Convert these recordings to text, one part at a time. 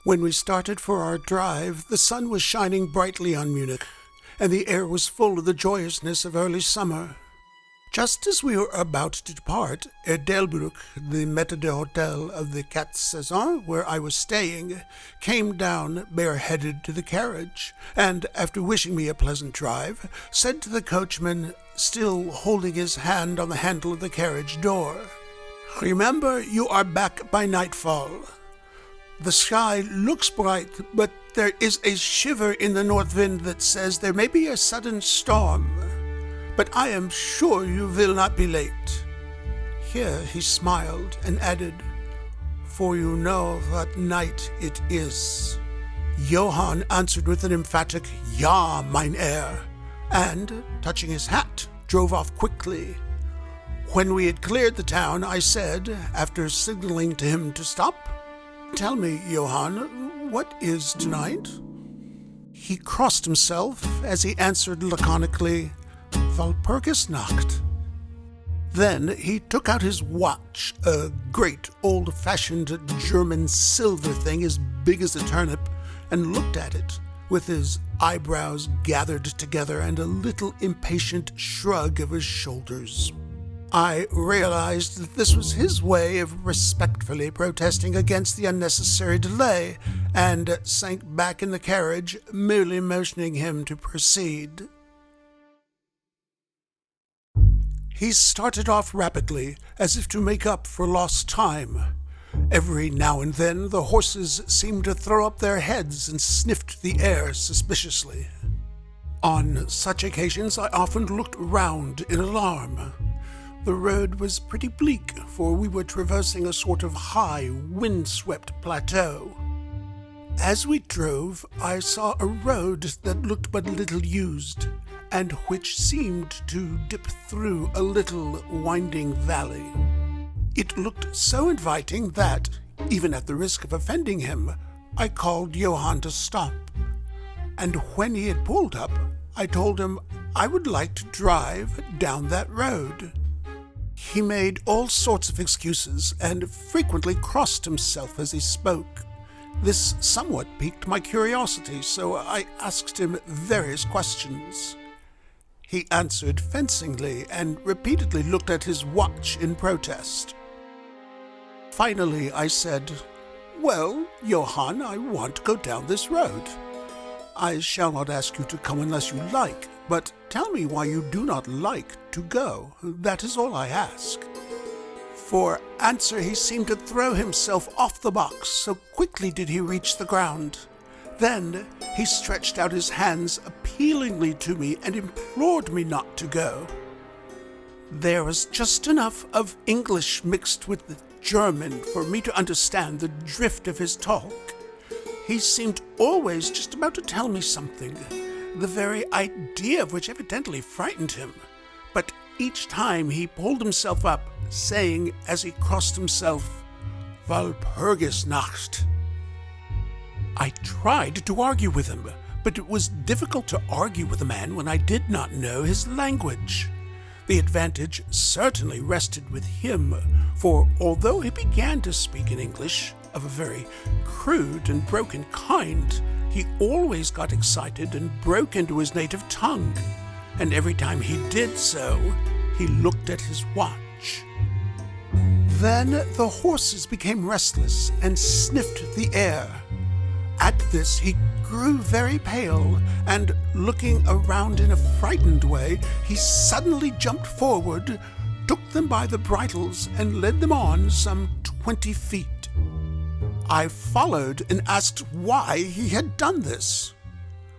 When we started for our drive, the sun was shining brightly on Munich, and the air was full of the joyousness of early summer. Just as we were about to depart, Delbruck, the maître d'hôtel of the Quatre Saisons, where I was staying, came down bareheaded to the carriage, and, after wishing me a pleasant drive, said to the coachman, still holding his hand on the handle of the carriage door, "Remember, you are back by nightfall. The sky looks bright, but there is a shiver in the north wind that says there may be a sudden storm. But I am sure you will not be late." Here he smiled and added, "For you know what night it is." Johann answered with an emphatic, "Ja, mein Herr," and, touching his hat, drove off quickly. When we had cleared the town, I said, after signaling to him to stop, "Tell me, Johann, what is tonight?" He crossed himself as he answered laconically, "Walpurgis Nacht." Then he took out his watch, a great old-fashioned German silver thing as big as a turnip, and looked at it, with his eyebrows gathered together and a little impatient shrug of his shoulders. I realized that this was his way of respectfully protesting against the unnecessary delay, and sank back in the carriage, merely motioning him to proceed. He started off rapidly, as if to make up for lost time. Every now and then the horses seemed to throw up their heads and sniffed the air suspiciously. On such occasions I often looked round in alarm. The road was pretty bleak, for we were traversing a sort of high, wind-swept plateau. As we drove, I saw a road that looked but little used, and which seemed to dip through a little winding valley. It looked so inviting that, even at the risk of offending him, I called Johann to stop. And when he had pulled up, I told him I would like to drive down that road. He made all sorts of excuses and frequently crossed himself as he spoke. This somewhat piqued my curiosity, so I asked him various questions. He answered fencingly and repeatedly looked at his watch in protest. Finally, I said, "Well, Johann, I want to go down this road. I shall not ask you to come unless you like, but tell me why you do not like to go. That is all I ask." For answer, he seemed to throw himself off the box, so quickly did he reach the ground. Then he stretched out his hands appealingly to me and implored me not to go. There was just enough of English mixed with the German for me to understand the drift of his talk. He seemed always just about to tell me something, the very idea of which evidently frightened him. But each time he pulled himself up, saying as he crossed himself, "Walpurgis Nacht." I tried to argue with him, but it was difficult to argue with a man when I did not know his language. The advantage certainly rested with him, for although he began to speak in English, of a very crude and broken kind, he always got excited and broke into his native tongue, and every time he did so, he looked at his watch. Then the horses became restless and sniffed the air. At this he grew very pale, and looking around in a frightened way, he suddenly jumped forward, took them by the bridles, and led them on some 20 feet. I followed and asked why he had done this.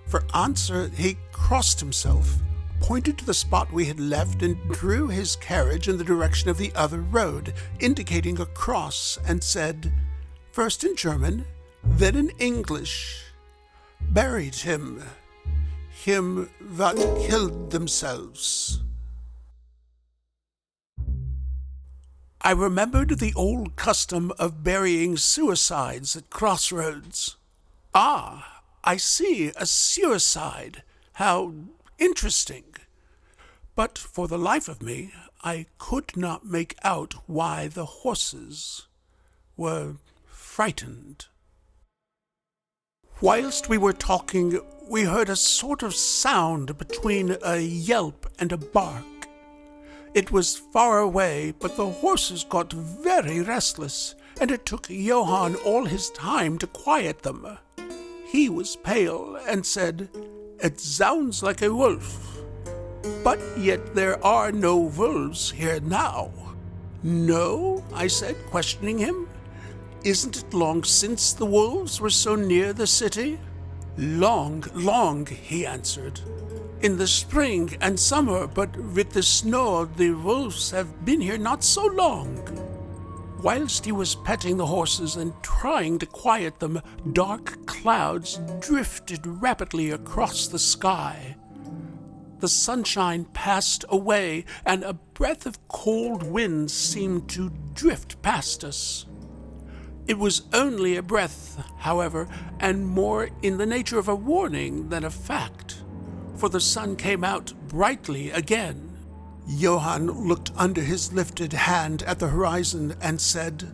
For answer, he crossed himself, pointed to the spot we had left, and drew his carriage in the direction of the other road, indicating a cross, and said, first in German, then in English, "Buried him that killed themselves." I remembered the old custom of burying suicides at crossroads. Ah, I see, a suicide. How interesting. But for the life of me, I could not make out why the horses were frightened. Whilst we were talking, we heard a sort of sound between a yelp and a bark. It was far away, but the horses got very restless, and it took Johann all his time to quiet them. He was pale and said, "It sounds like a wolf. But yet there are no wolves here now." "No?" I said, questioning him. "Isn't it long since the wolves were so near the city?" Long, he answered. "In the spring and summer, but with the snow the wolves have been here not so long." Whilst he was petting the horses and trying to quiet them, dark clouds drifted rapidly across the sky. The sunshine passed away, and a breath of cold wind seemed to drift past us. It was only a breath, however, and more in the nature of a warning than a fact, for the sun came out brightly again. Johann looked under his lifted hand at the horizon and said,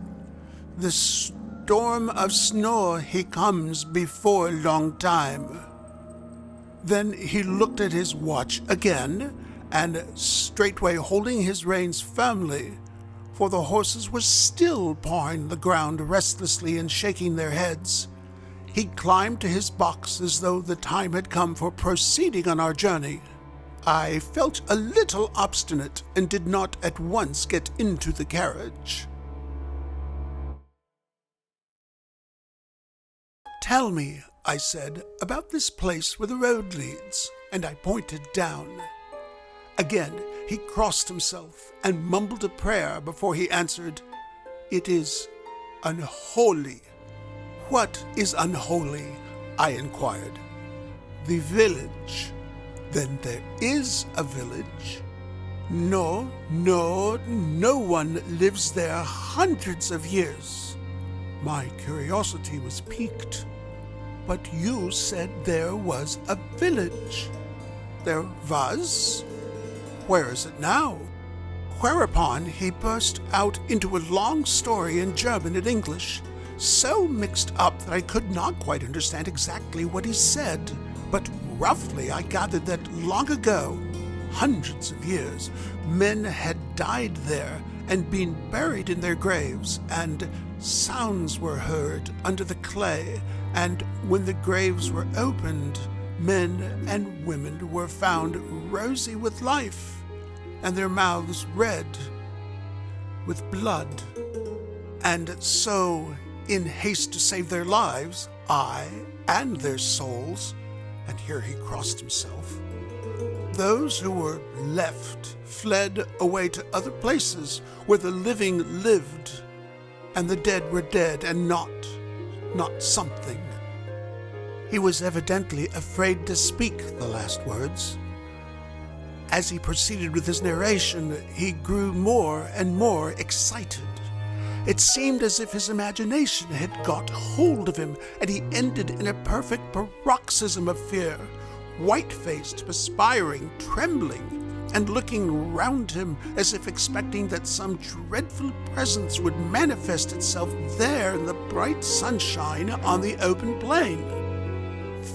"The storm of snow, he comes before long time." Then he looked at his watch again, and straightway holding his reins firmly, for the horses were still pawing the ground restlessly and shaking their heads, he climbed to his box as though the time had come for proceeding on our journey. I felt a little obstinate and did not at once get into the carriage. "Tell me," I said, "about this place where the road leads," and I pointed down. Again he crossed himself and mumbled a prayer before he answered, "It is unholy." "What is unholy?" I inquired. "The village." "Then there is a village?" No one lives there hundreds of years." My curiosity was piqued. "But you said there was a village." "There was? Where is it now?" Whereupon he burst out into a long story in German and English, so mixed up that I could not quite understand exactly what he said, but roughly I gathered that long ago, hundreds of years, men had died there and been buried in their graves, and sounds were heard under the clay, and when the graves were opened, men and women were found rosy with life, and their mouths red with blood. And so, in haste to save their lives, I and their souls, and here he crossed himself, those who were left fled away to other places where the living lived, and the dead were dead and not something. He was evidently afraid to speak the last words. As he proceeded with his narration, he grew more and more excited. It seemed as if his imagination had got hold of him, and he ended in a perfect paroxysm of fear, white-faced, perspiring, trembling, and looking round him as if expecting that some dreadful presence would manifest itself there in the bright sunshine on the open plain.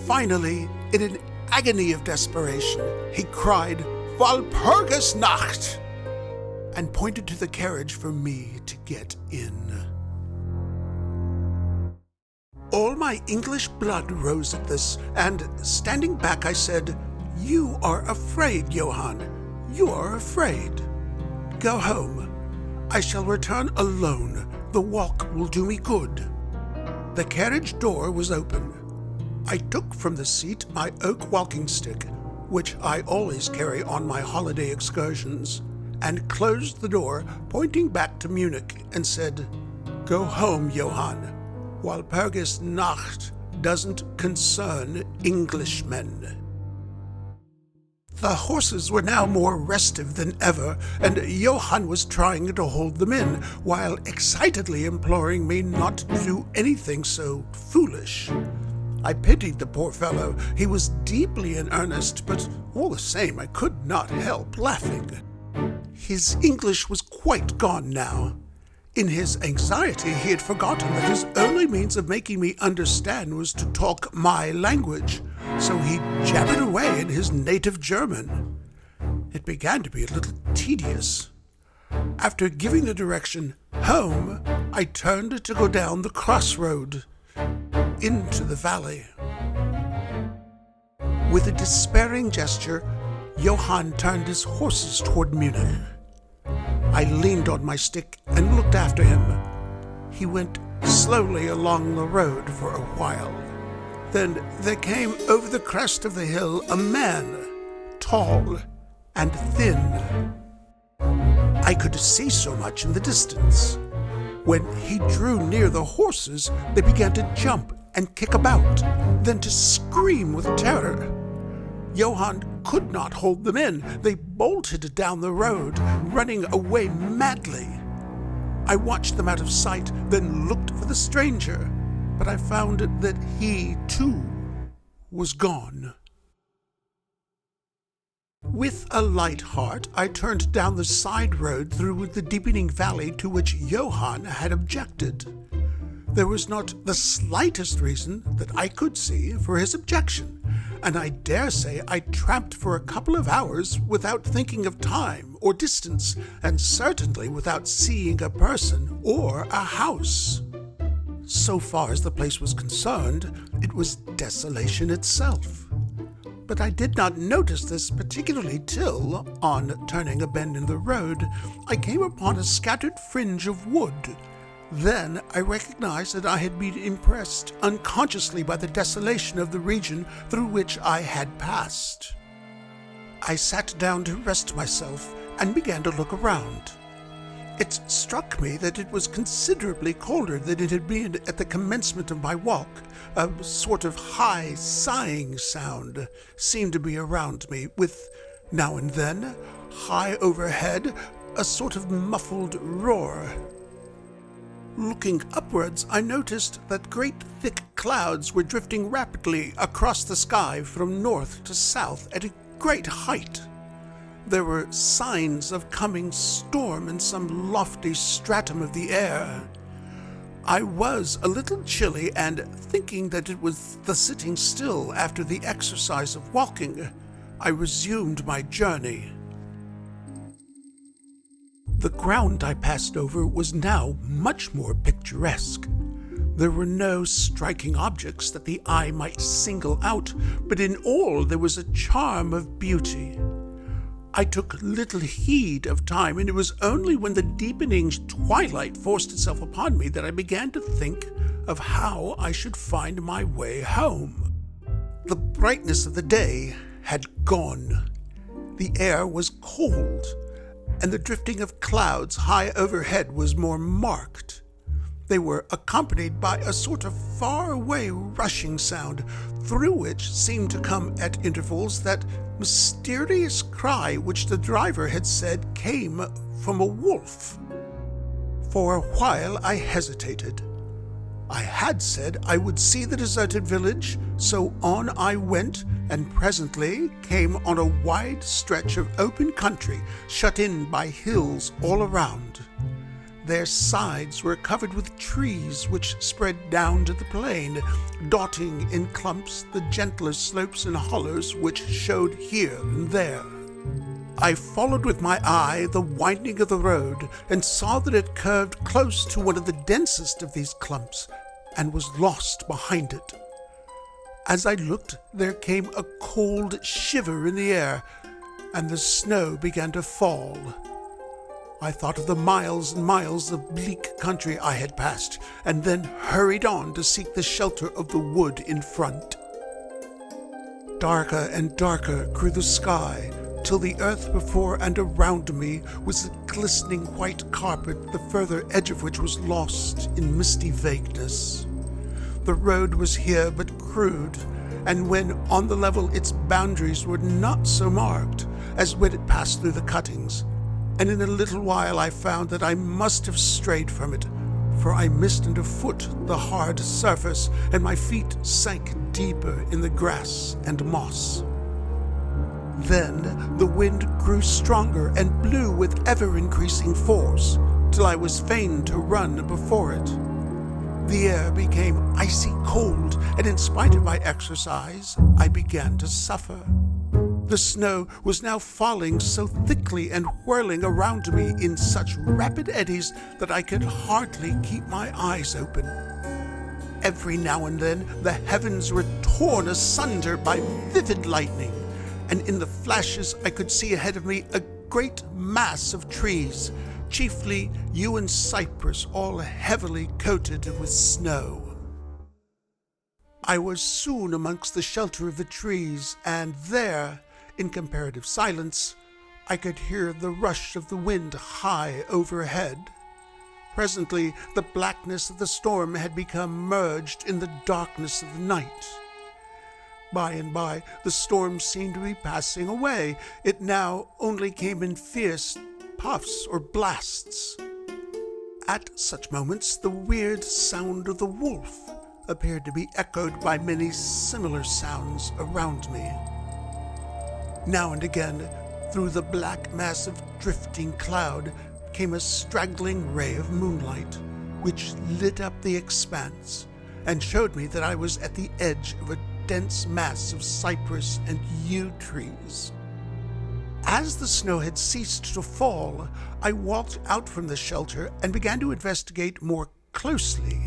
Finally, in an agony of desperation, he cried, "Walpurgis Night!" and pointed to the carriage for me to get in. All my English blood rose at this, and standing back I said, "You are afraid, Johann. You are afraid. Go home. I shall return alone. The walk will do me good." The carriage door was open. I took from the seat my oak walking stick, which I always carry on my holiday excursions, and closed the door, pointing back to Munich, and said, "Go home, Johann. Walpurgis Nacht doesn't concern Englishmen." The horses were now more restive than ever, and Johann was trying to hold them in, while excitedly imploring me not to do anything so foolish. I pitied the poor fellow. He was deeply in earnest, but all the same I could not help laughing. His English was quite gone now. In his anxiety he had forgotten that his only means of making me understand was to talk my language, so he jabbered away in his native German. It began to be a little tedious. After giving the direction home, I turned to go down the crossroad into the valley. With a despairing gesture, Johann turned his horses toward Munich. I leaned on my stick and looked after him. He went slowly along the road for a while. Then there came over the crest of the hill a man, tall and thin. I could see so much in the distance. When he drew near the horses, they began to jump and kick about, then to scream with terror. Johann could not hold them in. They bolted down the road, running away madly. I watched them out of sight, then looked for the stranger, but I found that he, too, was gone. With a light heart, I turned down the side road through the deepening valley to which Johann had objected. There was not the slightest reason that I could see for his objection, and I dare say I tramped for a couple of hours without thinking of time or distance, and certainly without seeing a person or a house. So far as the place was concerned, it was desolation itself. But I did not notice this particularly till, on turning a bend in the road, I came upon a scattered fringe of wood. Then I recognized that I had been impressed unconsciously by the desolation of the region through which I had passed. I sat down to rest myself and began to look around. It struck me that it was considerably colder than it had been at the commencement of my walk. A sort of high, sighing sound seemed to be around me, with, now and then, high overhead, a sort of muffled roar. Looking upwards, I noticed that great thick clouds were drifting rapidly across the sky from north to south at a great height. There were signs of coming storm in some lofty stratum of the air. I was a little chilly, and thinking that it was the sitting still after the exercise of walking, I resumed my journey. The ground I passed over was now much more picturesque. There were no striking objects that the eye might single out, but in all there was a charm of beauty. I took little heed of time, and it was only when the deepening twilight forced itself upon me that I began to think of how I should find my way home. The brightness of the day had gone. The air was cold, and the drifting of clouds high overhead was more marked. They were accompanied by a sort of far-away rushing sound, through which seemed to come at intervals that mysterious cry which the driver had said came from a wolf. For a while I hesitated. I had said I would see the deserted village, so on I went, and presently came on a wide stretch of open country, shut in by hills all around. Their sides were covered with trees which spread down to the plain, dotting in clumps the gentler slopes and hollows which showed here and there. I followed with my eye the winding of the road, and saw that it curved close to one of the densest of these clumps, and was lost behind it. As I looked, there came a cold shiver in the air, and the snow began to fall. I thought of the miles and miles of bleak country I had passed, and then hurried on to seek the shelter of the wood in front. Darker and darker grew the sky, till the earth before and around me was a glistening white carpet, the further edge of which was lost in misty vagueness. The road was here but crude, and when on the level its boundaries were not so marked as when it passed through the cuttings, and in a little while I found that I must have strayed from it, for I missed underfoot the hard surface, and my feet sank deeper in the grass and moss. Then the wind grew stronger and blew with ever-increasing force, till I was fain to run before it. The air became icy cold, and in spite of my exercise, I began to suffer. The snow was now falling so thickly and whirling around me in such rapid eddies that I could hardly keep my eyes open. Every now and then the heavens were torn asunder by vivid lightning, and in the flashes I could see ahead of me a great mass of trees, chiefly yew and cypress, all heavily coated with snow. I was soon amongst the shelter of the trees, and there, in comparative silence, I could hear the rush of the wind high overhead. Presently, the blackness of the storm had become merged in the darkness of the night. By and by, the storm seemed to be passing away. It now only came in fierce puffs or blasts. At such moments, the weird sound of the wolf appeared to be echoed by many similar sounds around me. Now and again, through the black mass of drifting cloud, came a straggling ray of moonlight, which lit up the expanse and showed me that I was at the edge of a dense mass of cypress and yew trees. As the snow had ceased to fall, I walked out from the shelter and began to investigate more closely.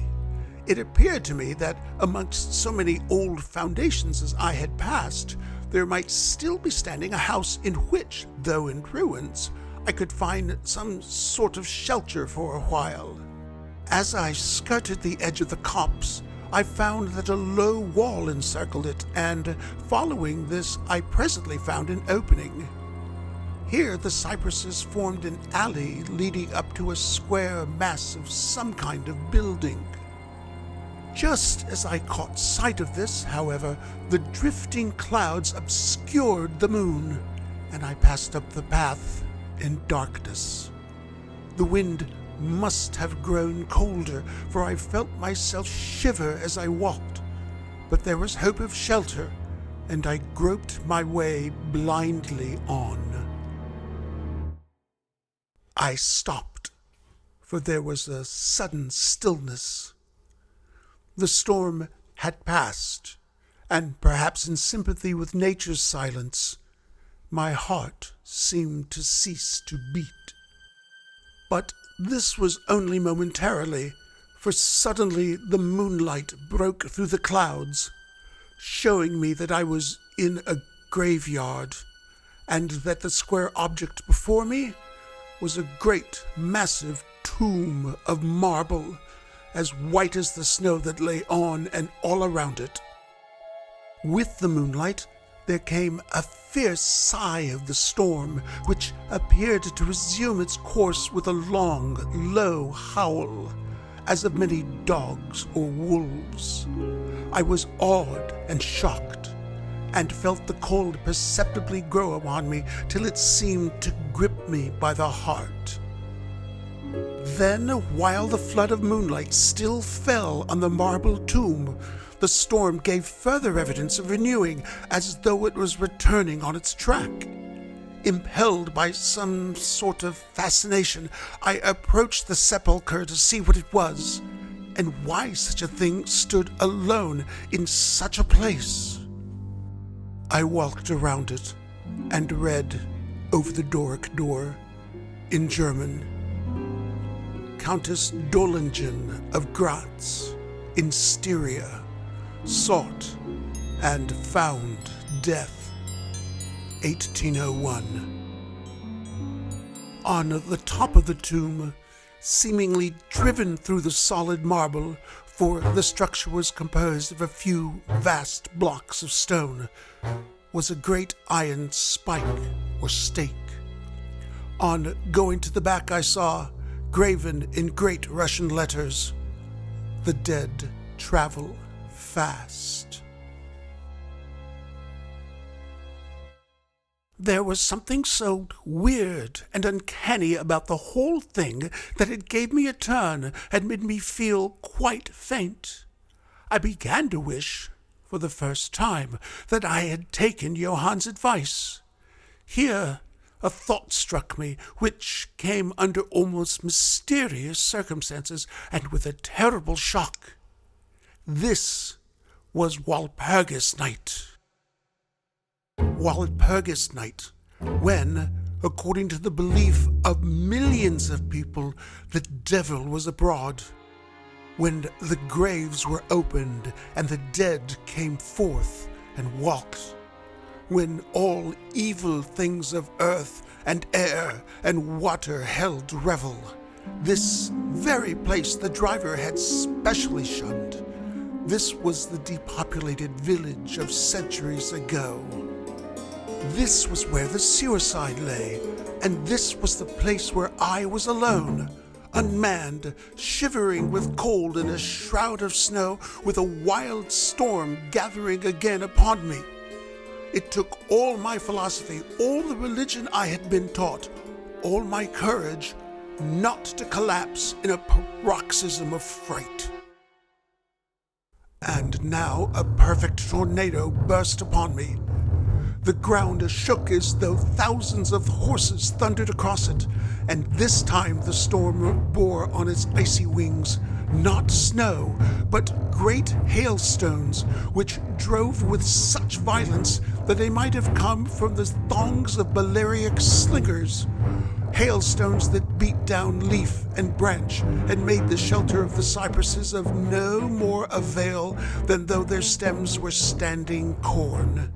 It appeared to me that amongst so many old foundations as I had passed, there might still be standing a house in which, though in ruins, I could find some sort of shelter for a while. As I skirted the edge of the copse, I found that a low wall encircled it, and following this, I presently found an opening. Here the cypresses formed an alley leading up to a square mass of some kind of building. Just as I caught sight of this, however, the drifting clouds obscured the moon, and I passed up the path in darkness. The wind must have grown colder, for I felt myself shiver as I walked, but there was hope of shelter, and I groped my way blindly on. I stopped, for there was a sudden stillness. The storm had passed, and perhaps in sympathy with nature's silence, my heart seemed to cease to beat. But this was only momentarily, for suddenly the moonlight broke through the clouds, showing me that I was in a graveyard, and that the square object before me was a great, massive tomb of marble, as white as the snow that lay on and all around it. With the moonlight, there came a fierce sigh of the storm, which appeared to resume its course with a long, low howl, as of many dogs or wolves. I was awed and shocked, and felt the cold perceptibly grow upon me till it seemed to grip me by the heart. Then, while the flood of moonlight still fell on the marble tomb, the storm gave further evidence of renewing, as though it was returning on its track. Impelled by some sort of fascination, I approached the sepulchre to see what it was, and why such a thing stood alone in such a place. I walked around it, and read over the Doric door, in German, Countess Dollingen of Graz, in Styria, sought and found death, 1801. On the top of the tomb, seemingly driven through the solid marble, for the structure was composed of a few vast blocks of stone, was a great iron spike or stake. On going to the back, I saw, graven in great Russian letters, "The dead travel fast." There was something so weird and uncanny about the whole thing that it gave me a turn and made me feel quite faint. I began to wish, for the first time, that I had taken Johann's advice. Here a thought struck me, which came under almost mysterious circumstances and with a terrible shock. This was Walpurgis Night. Walpurgis Night, when, according to the belief of millions of people, the devil was abroad, when the graves were opened and the dead came forth and walked, when all evil things of earth and air and water held revel. This very place the driver had specially shunned. This was the depopulated village of centuries ago. This was where the suicide lay, and this was the place where I was alone unmanned, shivering with cold in a shroud of snow, with a wild storm gathering again upon me. It took all my philosophy, all the religion I had been taught, all my courage, not to collapse in a paroxysm of fright. And now a perfect tornado burst upon me. The ground shook as though thousands of horses thundered across it, and this time the storm bore on its icy wings not snow, but great hailstones, which drove with such violence that they might have come from the thongs of Balearic slingers. Hailstones that beat down leaf and branch and made the shelter of the cypresses of no more avail than though their stems were standing corn.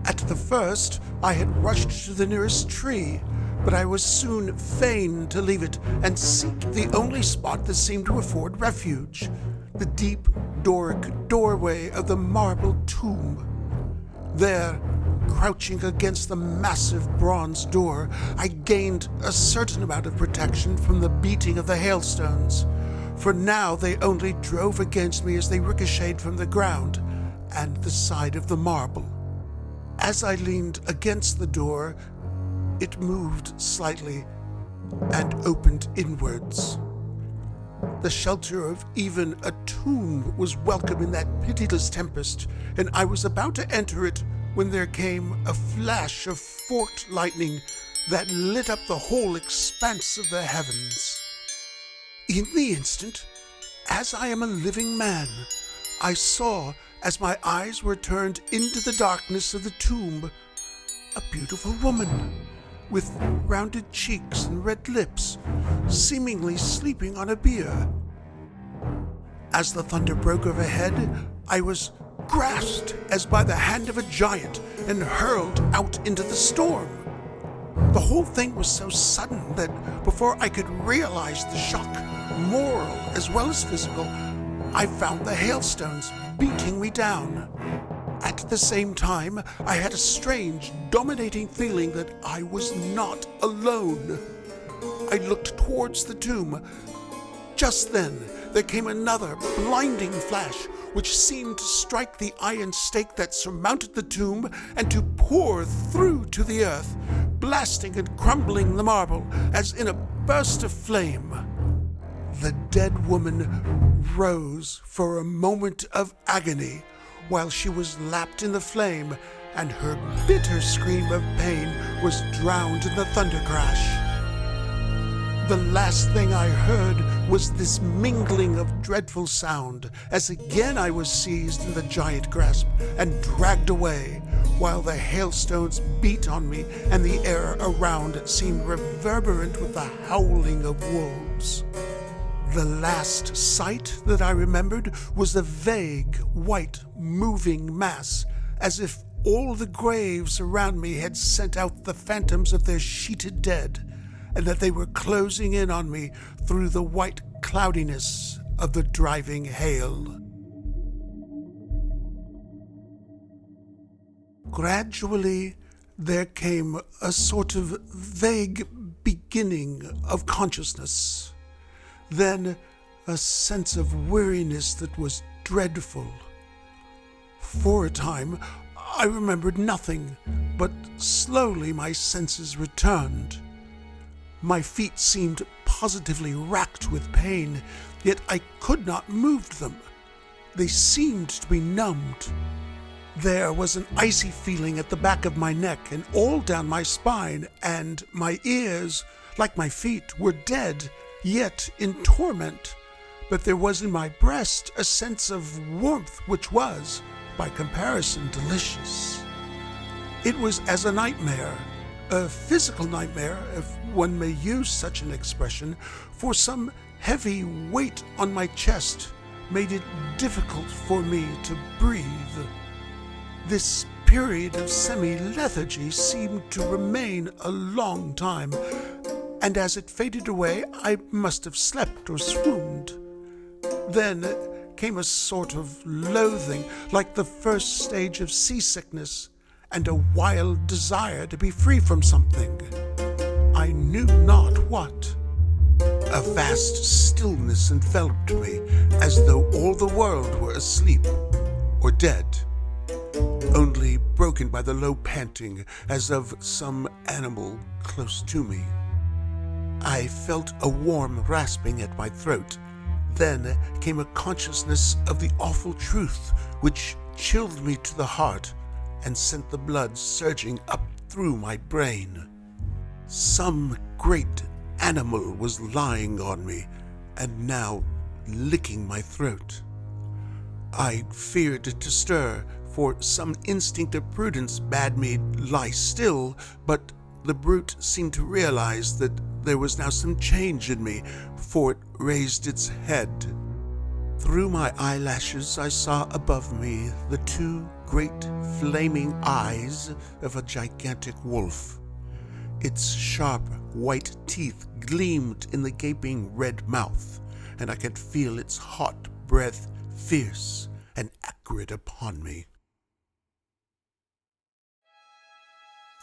At the first, I had rushed to the nearest tree, but I was soon fain to leave it and seek the only spot that seemed to afford refuge, the deep Doric doorway of the marble tomb. There, crouching against the massive bronze door, I gained a certain amount of protection from the beating of the hailstones, for now they only drove against me as they ricocheted from the ground and the side of the marble. As I leaned against the door, it moved slightly and opened inwards. The shelter of even a tomb was welcome in that pitiless tempest, and I was about to enter it when there came a flash of forked lightning that lit up the whole expanse of the heavens. In the instant, as I am a living man, I saw, as my eyes were turned into the darkness of the tomb, a beautiful woman, with rounded cheeks and red lips, seemingly sleeping on a bier. As the thunder broke overhead, I was grasped as by the hand of a giant and hurled out into the storm. The whole thing was so sudden that before I could realize the shock, moral as well as physical, I found the hailstones beating me down. At the same time, I had a strange, dominating feeling that I was not alone. I looked towards the tomb. Just then, there came another blinding flash, which seemed to strike the iron stake that surmounted the tomb and to pour through to the earth, blasting and crumbling the marble as in a burst of flame. The dead woman rose for a moment of agony while she was lapped in the flame, and her bitter scream of pain was drowned in the thunder crash. The last thing I heard was this mingling of dreadful sound, as again I was seized in the giant grasp and dragged away, while the hailstones beat on me and the air around seemed reverberant with the howling of wolves. The last sight that I remembered was a vague, white, moving mass, as if all the graves around me had sent out the phantoms of their sheeted dead, and that they were closing in on me through the white cloudiness of the driving hail. Gradually, there came a sort of vague beginning of consciousness. Then a sense of weariness that was dreadful. For a time, I remembered nothing, but slowly my senses returned. My feet seemed positively racked with pain, yet I could not move them. They seemed to be numbed. There was an icy feeling at the back of my neck and all down my spine, and my ears, like my feet, were dead, yet in torment. But there was in my breast a sense of warmth which was, by comparison, delicious. It was as a nightmare, a physical nightmare, if one may use such an expression, for some heavy weight on my chest made it difficult for me to breathe. This period of semi-lethargy seemed to remain a long time, and as it faded away, I must have slept or swooned. Then came a sort of loathing, like the first stage of seasickness, and a wild desire to be free from something. I knew not what. A vast stillness enveloped me, as though all the world were asleep or dead, only broken by the low panting as of some animal close to me. I felt a warm rasping at my throat. Then came a consciousness of the awful truth, which chilled me to the heart and sent the blood surging up through my brain. Some great animal was lying on me and now licking my throat. I feared to stir, for some instinct of prudence bade me lie still, but the brute seemed to realize that there was now some change in me, for it raised its head. Through my eyelashes I saw above me the two great flaming eyes of a gigantic wolf. Its sharp white teeth gleamed in the gaping red mouth, and I could feel its hot breath fierce and acrid upon me.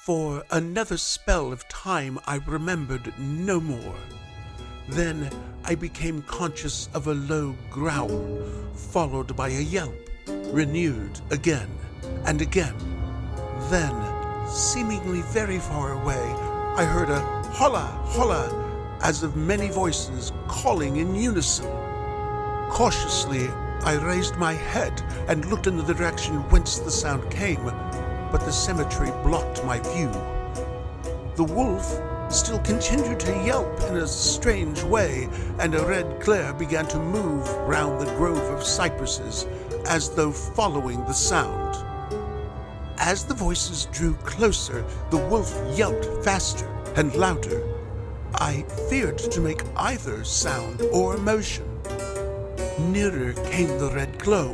For another spell of time I remembered no more. Then I became conscious of a low growl, followed by a yelp, renewed again and again. Then, seemingly very far away, I heard a holla, holla, as of many voices calling in unison. Cautiously, I raised my head and looked in the direction whence the sound came, but the cemetery blocked my view. The wolf still continued to yelp in a strange way, and a red glare began to move round the grove of cypresses, as though following the sound. As the voices drew closer, the wolf yelped faster and louder. I feared to make either sound or motion. Nearer came the red glow,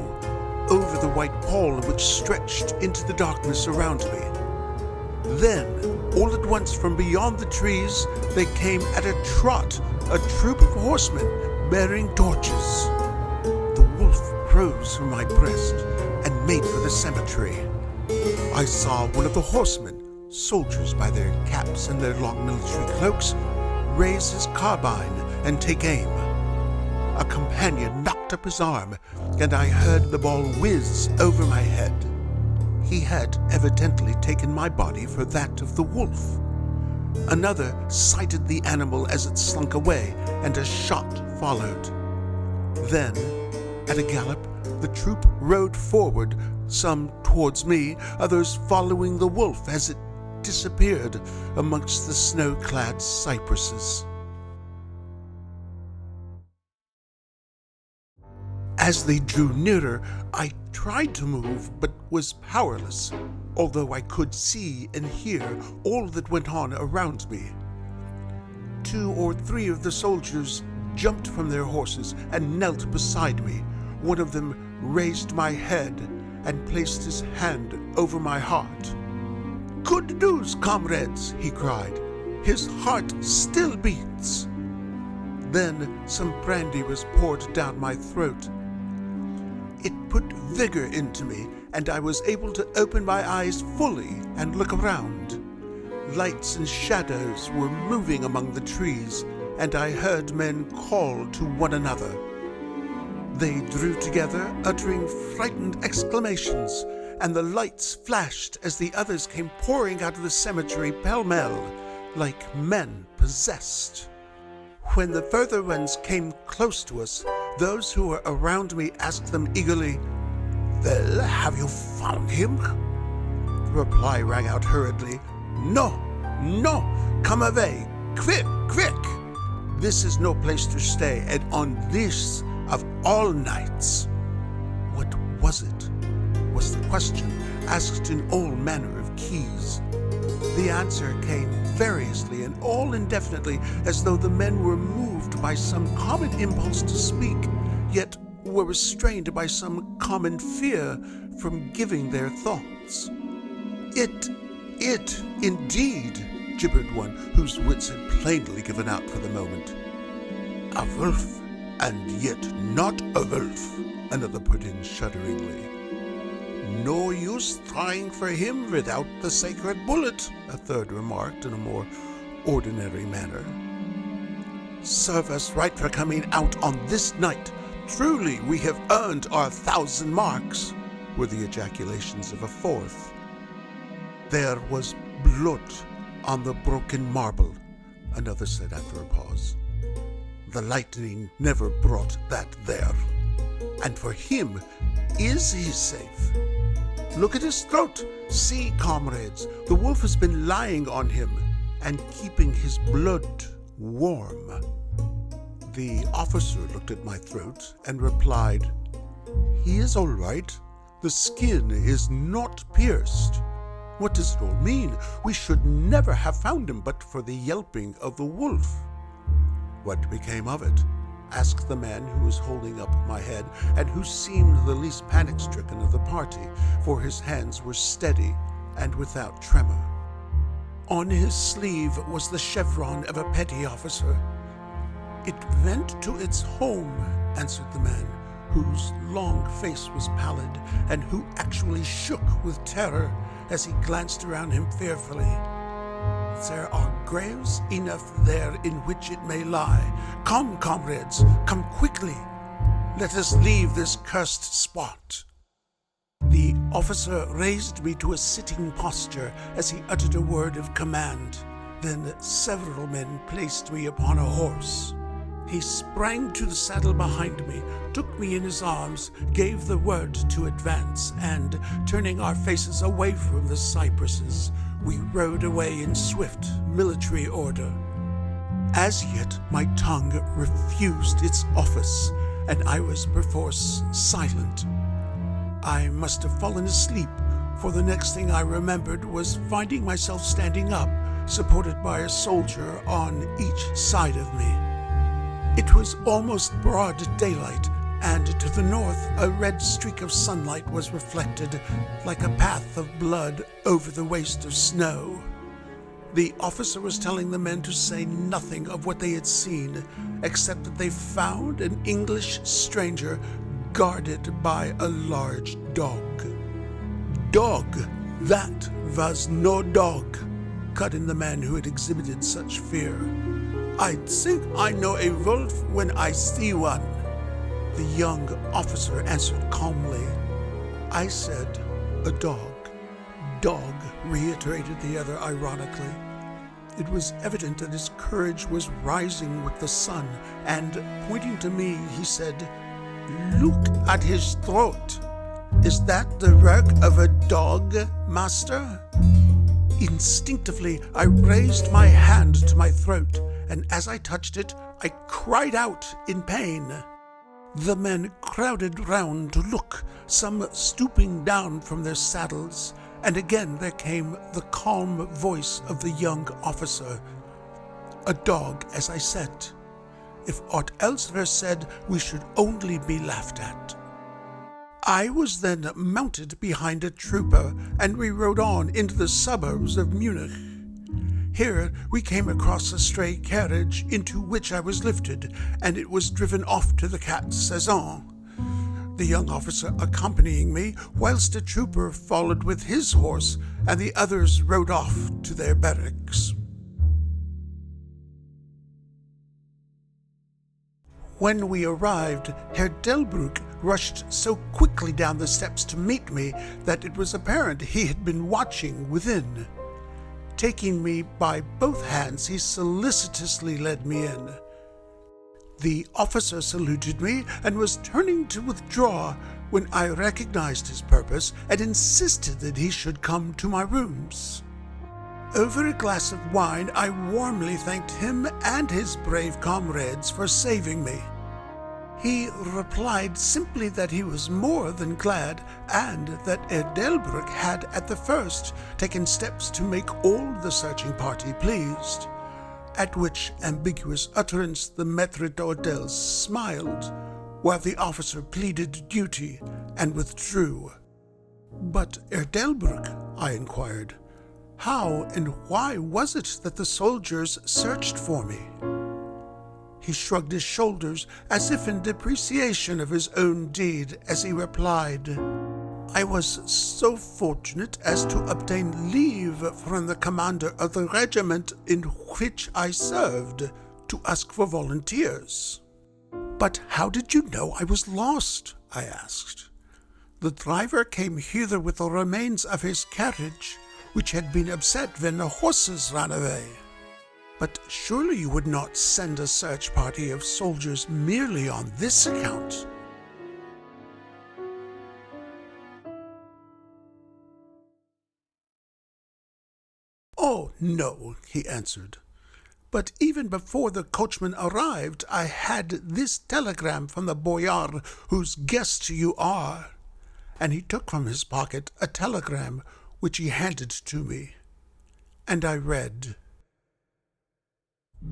over the white pall which stretched into the darkness around me. Then, all at once from beyond the trees, they came at a trot, a troop of horsemen bearing torches. The wolf rose from my breast and made for the cemetery. I saw one of the horsemen, soldiers by their caps and their long military cloaks, raise his carbine and take aim. A companion knocked up his arm, and I heard the ball whiz over my head. He had evidently taken my body for that of the wolf. Another sighted the animal as it slunk away, and a shot followed. Then, at a gallop, the troop rode forward, some towards me, others following the wolf as it disappeared amongst the snow-clad cypresses. As they drew nearer, I tried to move, but was powerless, although I could see and hear all that went on around me. 2 or 3 of the soldiers jumped from their horses and knelt beside me. One of them raised my head and placed his hand over my heart. "Good news, comrades," he cried. "His heart still beats." Then some brandy was poured down my throat. It put vigor into me, and I was able to open my eyes fully and look around. Lights and shadows were moving among the trees, and I heard men call to one another. They drew together, uttering frightened exclamations, and the lights flashed as the others came pouring out of the cemetery pell-mell, like men possessed. When the further ones came close to us, those who were around me asked them eagerly, "Well, have you found him?" The reply rang out hurriedly, "No, no, come away, quick, quick! This is no place to stay, and on this of all nights." What was it? Was the question, asked in all manner of keys. The answer came variously and all indefinitely, as though the men were moved by some common impulse to speak, yet were restrained by some common fear from giving their thoughts. It, indeed," gibbered one whose wits had plainly given out for the moment. "A wolf, and yet not a wolf," another put in shudderingly. "No use trying for him without the sacred bullet," a third remarked in a more ordinary manner. Serve us right for coming out on this night. Truly, we have earned our 1,000 marks, were the ejaculations of a fourth. There was blood on the broken marble, another said after a pause. The lightning never brought that there. And for him, is he safe? Look at his throat. See, comrades, the wolf has been lying on him and keeping his blood warm. The officer looked at my throat and replied, He is all right. The skin is not pierced. What does it all mean? We should never have found him but for the yelping of the wolf. What became of it? Asked the man who was holding up my head and who seemed the least panic-stricken of the party, for his hands were steady and without tremor. On his sleeve was the chevron of a petty officer. It went to its home, answered the man, whose long face was pallid and who actually shook with terror as he glanced around him fearfully. There are graves enough there in which it may lie. Come, comrades, come quickly. Let us leave this cursed spot. The officer raised me to a sitting posture as he uttered a word of command. Then several men placed me upon a horse. He sprang to the saddle behind me, took me in his arms, gave the word to advance, and, turning our faces away from the cypresses, we rode away in swift military order. As yet my tongue refused its office, and I was perforce silent. I must have fallen asleep, for the next thing I remembered was finding myself standing up, supported by a soldier on each side of me. It was almost broad daylight, and to the north a red streak of sunlight was reflected like a path of blood over the waste of snow. The officer was telling the men to say nothing of what they had seen, except that they found an English stranger guarded by a large dog. Dog! That was no dog, cut in the man who had exhibited such fear. I think I know a wolf when I see one, the young officer answered calmly. I said, a dog. Dog, reiterated the other ironically. It was evident that his courage was rising with the sun, and pointing to me, he said, Look at his throat. Is that the work of a dog, master? Instinctively, I raised my hand to my throat, and as I touched it, I cried out in pain. The men crowded round to look, some stooping down from their saddles, and again there came the calm voice of the young officer. A dog, as I said. If aught else were said, we should only be laughed at. I was then mounted behind a trooper, and we rode on into the suburbs of Munich. Here we came across a stray carriage into which I was lifted, and it was driven off to the Cat's Saison. The young officer accompanying me, whilst a trooper followed with his horse, and the others rode off to their barracks. When we arrived, Herr Delbrück rushed so quickly down the steps to meet me that it was apparent he had been watching within. Taking me by both hands, he solicitously led me in. The officer saluted me and was turning to withdraw when I recognized his purpose and insisted that he should come to my rooms. Over a glass of wine, I warmly thanked him and his brave comrades for saving me. He replied simply that he was more than glad, and that Herr Delbrück had at the first taken steps to make all the searching party pleased, at which ambiguous utterance the maître d'hôtel smiled, while the officer pleaded duty and withdrew. But Herr Delbrück, I inquired, how and why was it that the soldiers searched for me? He shrugged his shoulders as if in depreciation of his own deed as he replied, I was so fortunate as to obtain leave from the commander of the regiment in which I served, to ask for volunteers. But how did you know I was lost? I asked. The driver came hither with the remains of his carriage, which had been upset when the horses ran away. But surely you would not send a search party of soldiers merely on this account. Oh, no, he answered. But even before the coachman arrived, I had this telegram from the boyar whose guest you are. And he took from his pocket a telegram which he handed to me. And I read,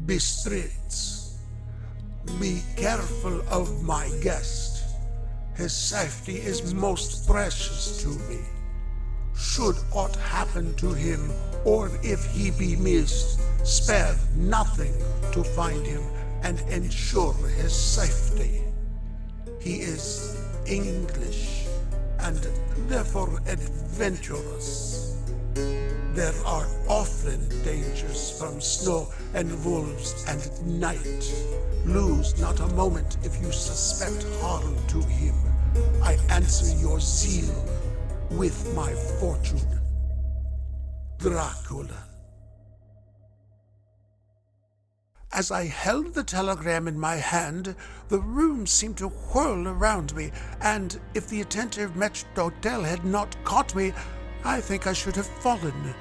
Bistritz, be careful of my guest. His safety is most precious to me. Should aught happen to him, or if he be missed, spare nothing to find him and ensure his safety. He is English and therefore adventurous. There are often dangers from snow and wolves and night. Lose not a moment if you suspect harm to him. I answer your zeal with my fortune. Dracula. As I held the telegram in my hand, the room seemed to whirl around me, and if the attentive maître d'hôtel had not caught me, I think I should have fallen.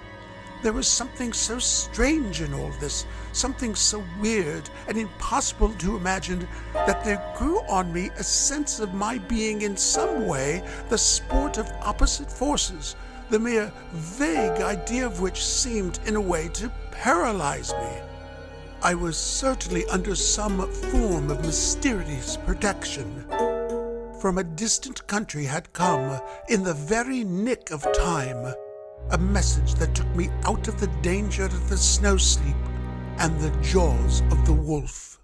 There was something so strange in all this, something so weird and impossible to imagine, that there grew on me a sense of my being in some way the sport of opposite forces, the mere vague idea of which seemed in a way to paralyze me. I was certainly under some form of mysterious protection. From a distant country had come, in the very nick of time, a message that took me out of the danger of the snow sleep and the jaws of the wolf.